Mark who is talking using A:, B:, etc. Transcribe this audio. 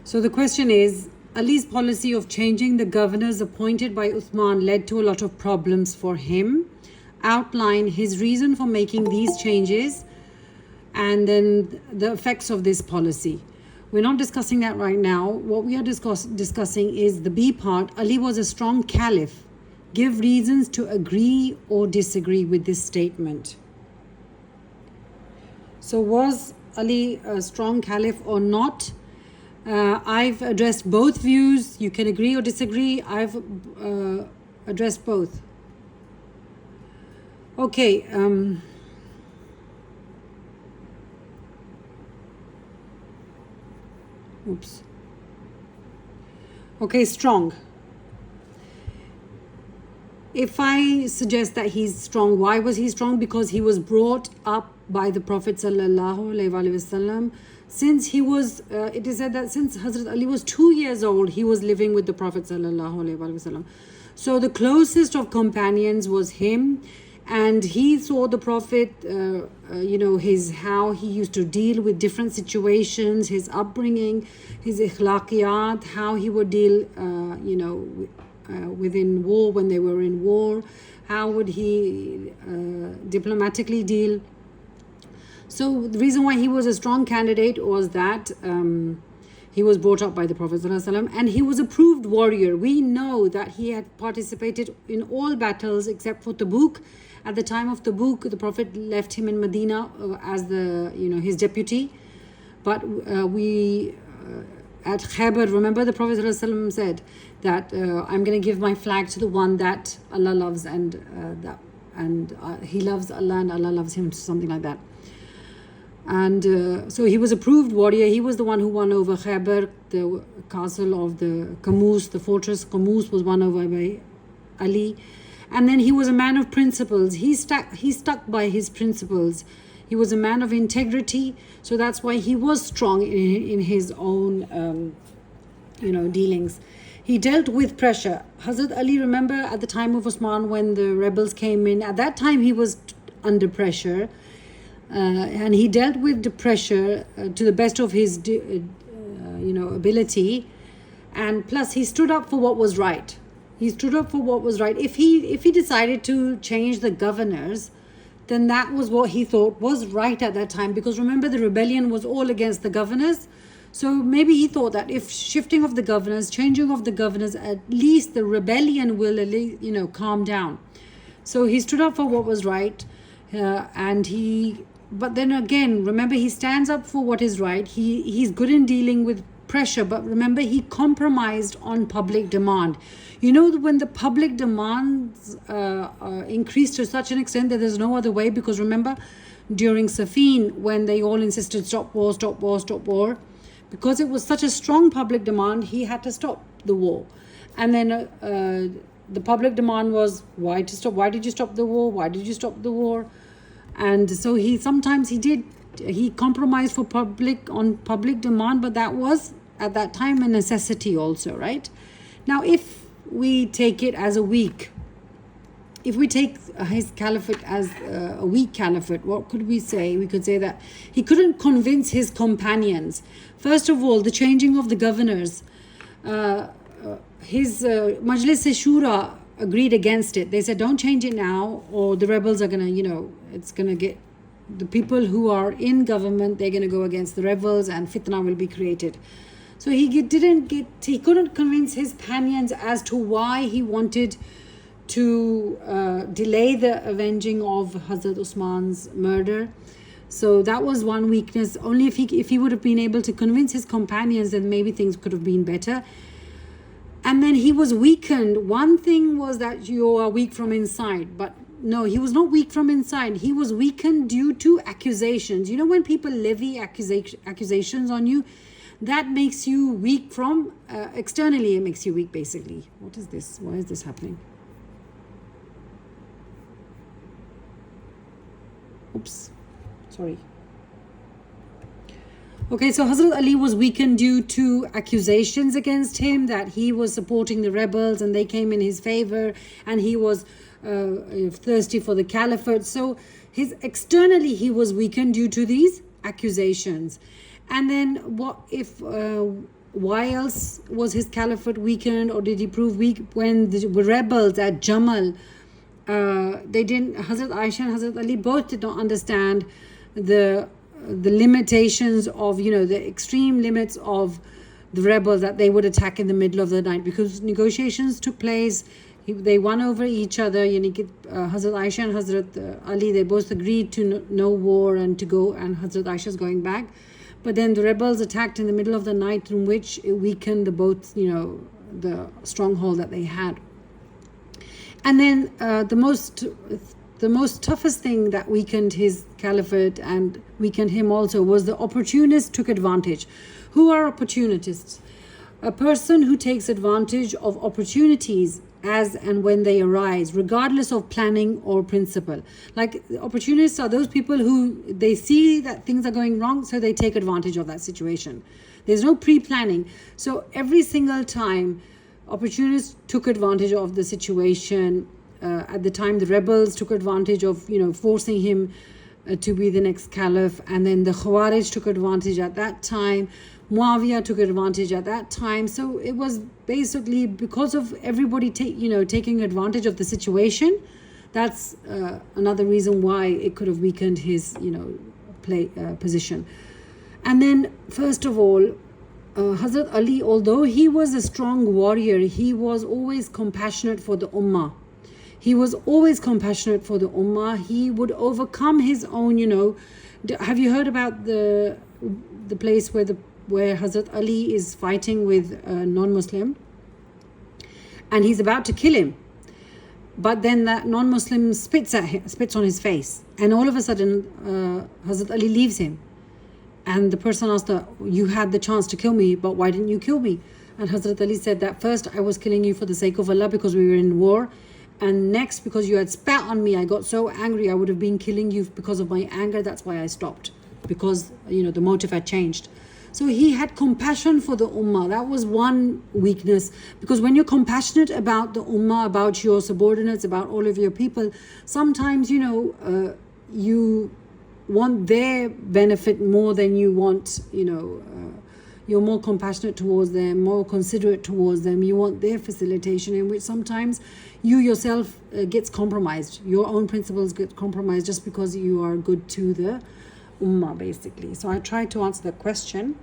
A: So the question is, Ali's policy of changing the governors appointed by Uthman led to a lot of problems for him. Outline his reason for making these changes and then the effects of this policy. We're not discussing that right now. What we are discussing is the B part. Ali was a strong caliph. Give reasons to agree or disagree with this statement. So was Ali a strong caliph or not? I've addressed both views. You can agree or disagree. I've addressed both. Okay. Oops. Okay, strong. If I suggest that he's strong, why was he strong? Because he was brought up by the Prophet sallallahu alaihi wasallam. Since he was, it is said that since Hazrat Ali was 2 years old, he was living with the Prophet sallallahu alaihi wasallam. So the closest of companions was him, and he saw the Prophet, how he used to deal with different situations, his upbringing, his ikhlaqiyat, how he would deal, within war, when they were in war, how would he diplomatically deal. So the reason why he was a strong candidate was that he was brought up by the Prophet ﷺ, and he was a proved warrior. We know that he had participated in all battles except for Tabuk. At the time of Tabuk, the Prophet left him in Medina as his deputy. But at Khaybar, remember the Prophet ﷺ said that I'm going to give my flag to the one that Allah loves, and he loves Allah and Allah loves him, something like that. And so he was a proved warrior. He was the one who won over Khaybar, the castle of the Qamus, the fortress Qamus was won over by Ali. And then he was a man of principles. He stuck by his principles. He was a man of integrity. So that's why he was strong in his own, dealings. He dealt with pressure. Hazrat Ali, remember at the time of Osman when the rebels came in, at that time he was under pressure. And he dealt with the pressure to the best of his, ability. And plus he stood up for what was right. He stood up for what was right. If he decided to change the governors, then that was what he thought was right at that time. Because remember, the rebellion was all against the governors. So maybe he thought that if changing of the governors, at least the rebellion will, calm down. So he stood up for what was right, but then again, remember, he stands up for what is right. He's good in dealing with pressure, but remember, he compromised on public demand. When the public demands increased to such an extent that there's no other way, because remember, during Safin, when they all insisted stop war, because it was such a strong public demand, he had to stop the war. And then the public demand was, why did you stop the war? Why did you stop the war? And so he compromised for public demand, but that was at that time a necessity also, right? Now, if we take it as a weak, if we take his caliphate as a weak caliphate, what could we say? We could say that he couldn't convince his companions. First of all, the changing of the governors, his Majlis-e-Shura agreed against it. They said, don't change it now, or the rebels are going to, it's going to get, the people who are in government, they're going to go against the rebels and fitna will be created. So he couldn't convince his companions as to why he wanted to delay the avenging of Hazrat Usman's murder. So that was one weakness. Only if he would have been able to convince his companions, then maybe things could have been better. And then he was weakened. One thing was that you are weak from inside, but no, he was not weak from inside. He was weakened due to accusations. When people levy accusations on you, that makes you weak from externally. It makes you weak, basically. What is this? Why is this happening? Oops, sorry. Okay, so Hazrat Ali was weakened due to accusations against him that he was supporting the rebels and they came in his favor, and he was thirsty for the caliphate. So externally he was weakened due to these accusations. And then what if why else was his caliphate weakened, or did he prove weak when the rebels at Jamal, they didn't, Hazrat Aisha and Hazrat Ali both did not understand the limitations of, the extreme limits of the rebels, that they would attack in the middle of the night, because negotiations took place. They won over each other. Hazrat Aisha and Hazrat Ali, they both agreed to no war and to go, and Hazrat Aisha is going back. But then the rebels attacked in the middle of the night, in which it weakened the stronghold that they had. And then the most toughest thing that weakened his caliphate and weakened him also was the opportunists took advantage. Who are opportunists? A person who takes advantage of opportunities as and when they arise, regardless of planning or principle. Like, opportunists are those people who, they see that things are going wrong, so they take advantage of that situation. There's no pre-planning. So every single time, opportunists took advantage of the situation. At the time, the rebels took advantage of, forcing him to be the next caliph, and then the Khawarij took advantage at that time. Muawiyah took advantage at that time. So it was basically because of everybody taking advantage of the situation. That's another reason why it could have weakened his position. And then, first of all, Hazrat Ali, although he was a strong warrior, he was always compassionate for the ummah. He was always compassionate for the ummah. He would overcome his own, have you heard about the place where Hazrat Ali is fighting with a non-Muslim, and he's about to kill him, but then that non-Muslim spits on his face, and all of a sudden Hazrat Ali leaves him, and the person asked her, you had the chance to kill me, but why didn't you kill me? And Hazrat Ali said that first I was killing you for the sake of Allah because we were in war, and next because you had spat on me, I got so angry, I would have been killing you because of my anger. That's why I stopped, because the motive had changed. So he had compassion for the ummah. That was one weakness, because when you're compassionate about the ummah, about your subordinates, about all of your people, sometimes you want their benefit more than you want, you're more compassionate towards them, more considerate towards them. You want their facilitation, in which sometimes you yourself gets compromised. Your own principles get compromised just because you are good to the ummah, basically. So I tried to answer the question.